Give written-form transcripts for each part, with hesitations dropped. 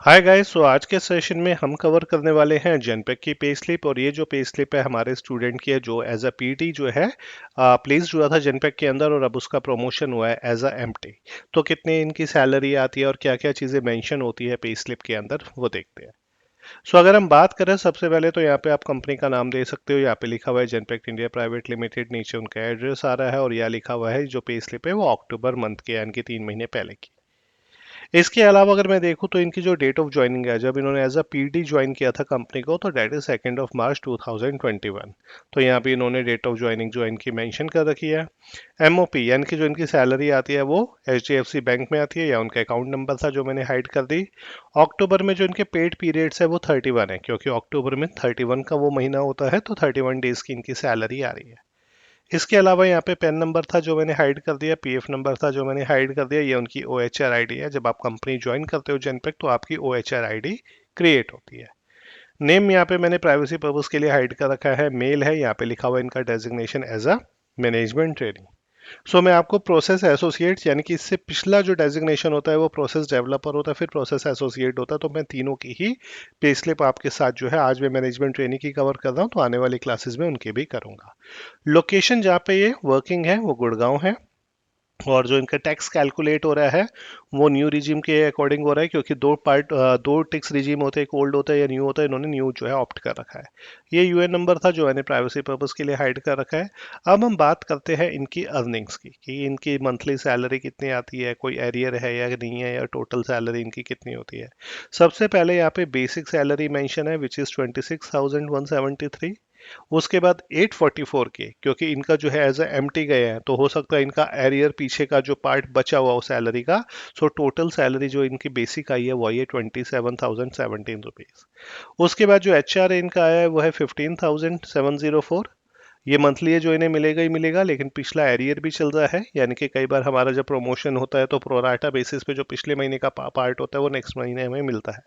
Hi guys. सो आज के session में हम कवर करने वाले हैं जेनपेक की पे स्लिप। और ये जो पे स्लिप है हमारे स्टूडेंट की है जो एज अ पीटी जो है प्लेस्ड हुआ था जेनपेक के अंदर और अब उसका प्रमोशन हुआ है एज अ एमटी। तो कितनी इनकी सैलरी आती है और क्या क्या चीज़ें मेंशन होती है पे स्लिप के अंदर वो देखते हैं। सो अगर हम बात करें सबसे पहले तो यहाँ पे आप कंपनी का नाम दे सकते हो। यहाँ पे लिखा हुआ है जेनपेक इंडिया प्राइवेट लिमिटेड, नीचे उनका एड्रेस आ रहा है और यहाँ लिखा हुआ है जो पे स्लिप है वो अक्टूबर मंथ के यानी कि 3 महीने पहले की। इसके अलावा अगर मैं देखूं तो इनकी जो डेट ऑफ ज्वाइनिंग है, जब इन्होंने एज अ पीडी ज्वाइन किया था कंपनी को, तो डेट इज 2 मार्च 2021। तो यहाँ पे इन्होंने डेट ऑफ ज्वाइनिंग जो इनकी मेंशन कर रखी है। एमओपी यानी कि जो इनकी सैलरी आती है वो एचडीएफसी बैंक में आती है या उनका अकाउंट नंबर था जो मैंने हाइड कर दी। अक्टूबर में जो इनके पेड पीरियड्स है वो 31 है, क्योंकि अक्टूबर में 31 का वो महीना होता है, तो 31 डेज की इनकी सैलरी आ रही है। इसके अलावा यहाँ पे पेन नंबर था जो मैंने हाइड कर दिया, पीएफ नंबर था जो मैंने हाइड कर दिया। ये उनकी ओएचआर आईडी है। जब आप कंपनी ज्वाइन करते हो जेनपेक तो आपकी ओएचआर आईडी क्रिएट होती है। नेम यहाँ पे मैंने प्राइवेसी पर्पज के लिए हाइड कर रखा है, मेल है। यहाँ पे लिखा हुआ है इनका designation as a management training. So मैं आपको प्रोसेस एसोसिएट्स यानी कि इससे पिछला जो डेजिग्नेशन होता है वो प्रोसेस डेवलपर होता है, फिर प्रोसेस एसोसिएट होता है। तो मैं तीनों की ही पे स्लिप आपके साथ जो है, आज मैं मैनेजमेंट ट्रेनिंग की कवर कर रहा हूँ तो आने वाली क्लासेस में उनकी भी करूंगा। लोकेशन जहाँ पे ये वर्किंग है वो गुड़गांव है। और जो इनका टैक्स कैलकुलेट हो रहा है वो न्यू रिजीम के अकॉर्डिंग हो रहा है, क्योंकि दो टैक्स रिजीम होते हैं, एक ओल्ड होता है या न्यू होता है। इन्होंने न्यू जो है ऑप्ट कर रखा है। ये यूएन नंबर था जो मैंने प्राइवेसी पर्पस के लिए हाइड कर रखा है। अब हम बात करते हैं इनकी अर्निंग्स की कि इनकी मंथली सैलरी कितनी आती है, कोई एरियर है या नहीं है, या टोटल सैलरी इनकी कितनी होती है। सबसे पहले यहाँ पे बेसिक सैलरी मेंशन है विच इज 26,173। उसके बाद 844 के, क्योंकि इनका जो है एज एम टी गए हैं तो हो सकता है इनका एरियर पीछे का जो पार्ट बचा हुआ हो सैलरी का। सो टोटल सैलरी जो इनकी बेसिक आई है वो आई है 27,017 रुपीज। उसके बाद जो एच आर इनका आया है वो है 15,704। ये मंथली है जो इन्हें मिलेगा ही मिलेगा, लेकिन पिछला एरियर भी चल रहा है, यानी कि कई बार हमारा जब प्रमोशन होता है तो प्रोराटा बेसिस पे जो पिछले महीने का पार्ट होता है वो नेक्स्ट महीने हमें मिलता है।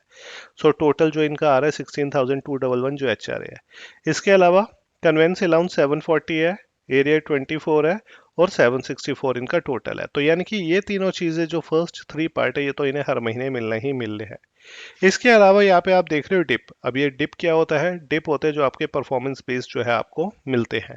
सो टोटल जो इनका आ रहा है 16,211 जो एच आर है। इसके अलावा कन्वेंस अलाउंस 740 है, एरिया 24 है और 764 इनका टोटल है। तो यानी कि ये तीनों चीजें जो फर्स्ट थ्री पार्ट है ये तो इन्हें हर महीने मिलना ही मिलने हैं। इसके अलावा यहाँ पे आप देख रहे हो डिप। अब ये डिप क्या होता है? डिप होते हैं जो आपके परफॉर्मेंस बेस्ड जो है आपको मिलते हैं।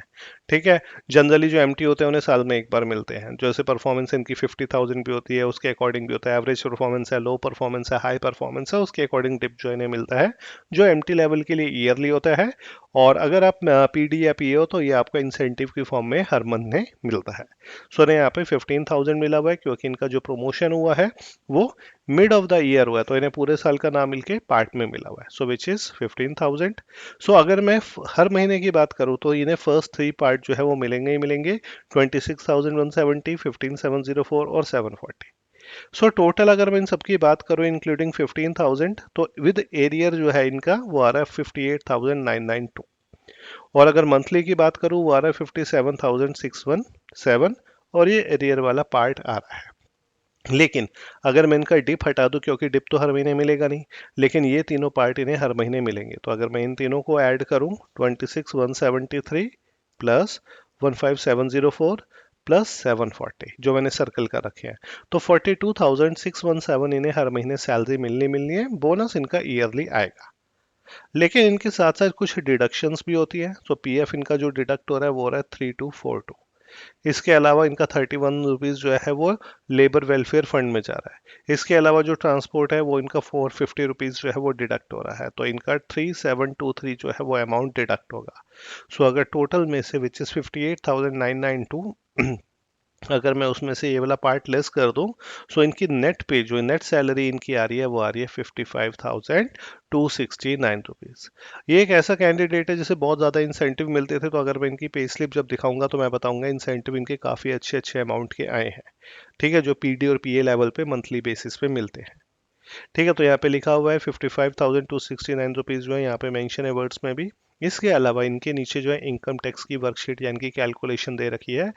ठीक है। जनरली जो एमटी होते हैं उन्हें साल में एक बार मिलते हैं। जैसे परफॉर्मेंस इनकी 50,000 भी होती है उसके अकॉर्डिंग भी होता है। एवरेज परफॉर्मेंस है, लो परफॉर्मेंस है, हाई परफॉर्मेंस है, उसके अकॉर्डिंग डिप जो इन्हें मिलता है, जो एमटी लेवल के लिए ईयरली होता है। और अगर आप पीडी या पीए हो तो ये आपका इंसेंटिव की फॉर्म में हर मंथ में मिलता है। सो यहाँ पे 15,000 मिला हुआ है, क्योंकि इनका जो प्रमोशन हुआ है वो मिड ऑफ द ईयर हुआ है, तो इन्हें पूरे साल का नाम मिलके पार्ट में मिला हुआ है। सो विच इज 15,000। सो अगर मैं हर महीने की बात करूँ तो इन्हें फर्स्ट थ्री पार्ट जो है वो मिलेंगे ही मिलेंगे। 26,170, 15,704 और 740। सो टोटल अगर मैं इन सबकी बात करूँ इंक्लूडिंग 15,000, तो विद एरियर जो है इनका वो आ रहा है 58,992। और अगर मंथली की बात करूँ वो आ रहा है 57,617। और ये एरियर वाला पार्ट आ रहा है। लेकिन अगर मैं इनका डिप हटा दूं, क्योंकि डिप तो हर महीने मिलेगा नहीं, लेकिन ये तीनों पार्ट इन्हें हर महीने मिलेंगे। तो अगर मैं इन तीनों को ऐड करूं, 26,173 प्लस 15,704 प्लस 740 जो मैंने सर्कल कर रखे हैं, तो 42,617 इन्हें हर महीने सैलरी मिलनी मिलनी है। बोनस इनका ईयरली आएगा। लेकिन इनके साथ साथ कुछ डिडक्शंस भी होती है। तो पीएफ इनका जो डिडक्ट हो रहा है वो हो रहा है 3242। इसके अलावा इनका 31 रुपीज़ जो है वो लेबर वेलफेयर फंड में जा रहा है। इसके अलावा जो ट्रांसपोर्ट है वो इनका 450 रुपीज़ जो है वो डिडक्ट हो रहा है, तो इनका 3723 जो है वो अमाउंट डिडक्ट होगा। सो अगर टोटल में से विच इज़ 58,992, अगर मैं उसमें से ये वाला पार्ट लेस कर दूं, सो इनकी नेट पे जो नेट सैलरी इनकी आ रही है वो आ रही है 55,269 रुपीज़। ये एक ऐसा कैंडिडेट है जिसे बहुत ज़्यादा इंसेंटिव मिलते थे, तो अगर मैं इनकी पे स्लिप जब दिखाऊंगा तो मैं बताऊंगा इंसेंटिव इनके काफ़ी अच्छे अच्छे अमाउंट के आए हैं। ठीक है, जो पीडी और पीए लेवल पे मंथली बेसिस पे मिलते हैं। ठीक है, तो यहाँ पे लिखा हुआ है 55,269 रुपीज़ जो है यहाँ पे मेंशन है वर्ड्स में भी। इसके अलावा इनके नीचे जो है इनकम टैक्स की वर्कशीट यानी कि कैलकुलेशन दे रखी है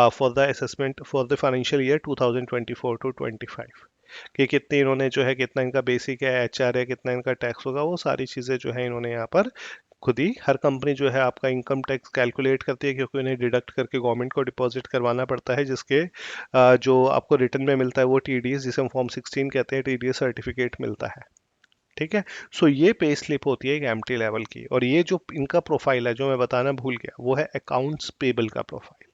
for the assessment for the financial year 2024 to 25, कि कितने इन्होंने जो है, कितना इनका बेसिक है, एचआर है, कितना इनका टैक्स होगा, वो सारी चीज़ें जो है इन्होंने यहाँ पर खुद ही, हर कंपनी जो है आपका इनकम टैक्स कैलकुलेट करती है, क्योंकि उन्हें डिडक्ट करके गवर्नमेंट को डिपॉजिट करवाना पड़ता है, जिसके जो आपको रिटर्न में मिलता है वो टीडीएस, जिसे हम फॉर्म 16 कहते हैं, टीडीएस सर्टिफिकेट मिलता है। ठीक है। सो ये पे स्लिप होती है एक एम्प्टी लेवल की, और ये जो इनका प्रोफाइल है जो मैं बताना भूल गया, वो है अकाउंट्स पेबल का प्रोफाइल।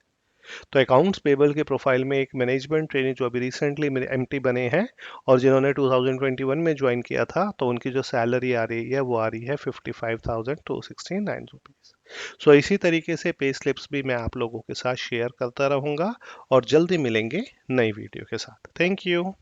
तो अकाउंट्स पेबल के प्रोफाइल में एक मैनेजमेंट ट्रेनी जो अभी रिसेंटली एमटी बने हैं और जिन्होंने 2021 में ज्वाइन किया था, तो उनकी जो सैलरी आ रही है वो आ रही है 55,269 रुपीज़। सो इसी तरीके से पे स्लिप्स भी मैं आप लोगों के साथ शेयर करता रहूंगा, और जल्दी मिलेंगे नई वीडियो के साथ। Thank you.